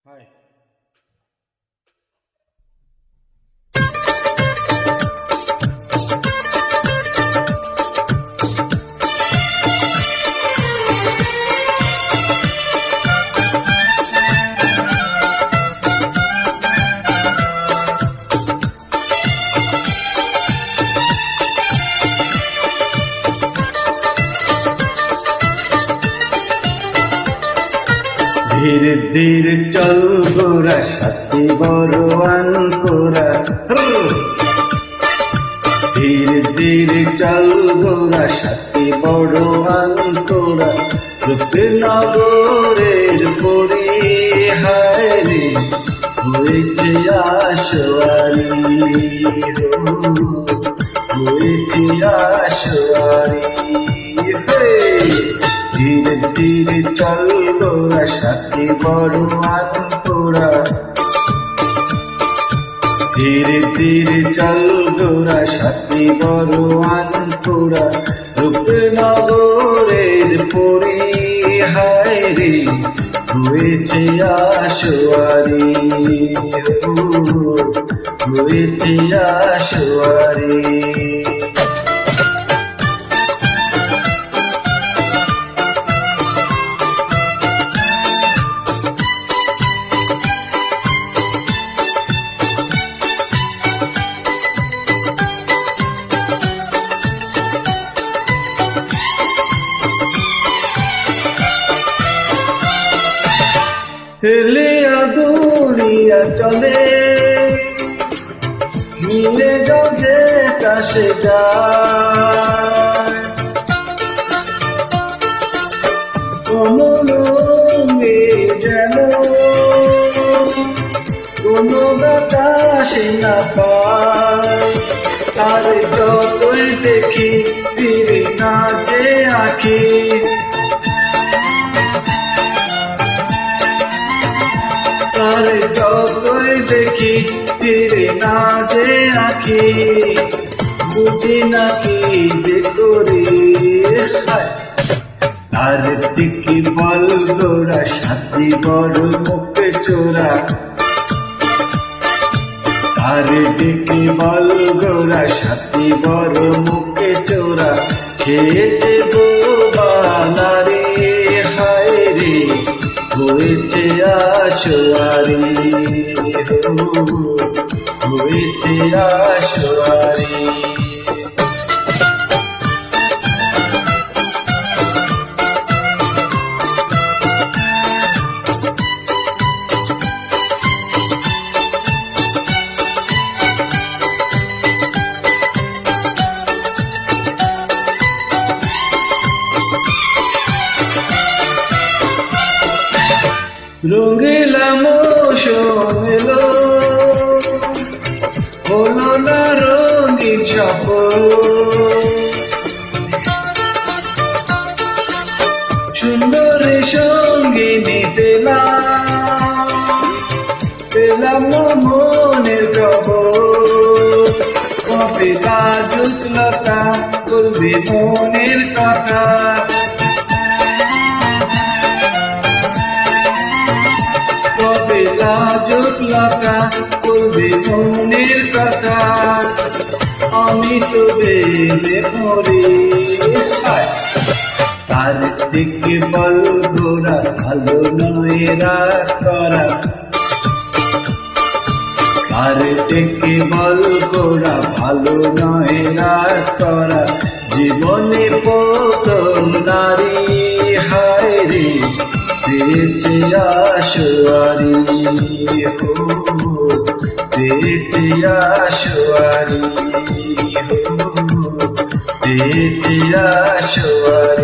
हाय धीरे धीरे चल गोरा साथी बड़वान कोरा धीरे धीरे चल गोरा साथी बड़वान कोरा रूपनगरेर परी हाय रे হয়েছে আশোয়ারি হয়েছে আশোয়ারি धीरे धीरे चल गोरा साथी बड़वान कोरा धीरे धीरे चल गोरा साथी बड़वान कोरा रूपनगरेर परी हाय रे হয়েছে আশোয়ারি হয়েছে আশোয়ারি হেলিয়া দুলিয়া চলে মিলে গজে কাশে যায় কোনো রঙে যেন কোনো বাতাসে না পায় তার যতই দেখি ফিরে না যে আঁখি তার যতই দেখি ফিরে না যে আঁখি বুঝি না কি যে করি তার দিকে বল গোরা সাথী বড় মুখে চোরা তার দিকে বল গোরা সাথী বড় মুখে চোরা খেতে নারী হায় রে হয়েছে আশোয়ারি হয়েছে আশোয়ারি রঙিলা মৌসুম এলো হলো না রঙিন সফর সুন্দরী সঙ্গিনী পেলাম মনের খবর কবে লাজুকলতা বলবে মনের কথা লাজুকলতা বলবে মনের কথা আমি তো বেলে মরি তার দিকে বল গোরা ভালো নয় রাগ করা তার দিকে বল গোরা ভালো নয় রাগ করা জীবনে প্রথম নারী হায় রে পেয়েছে আশোয়ারি পেয়েছে আশোয়ারি পেয়েছে আশোয়ারি।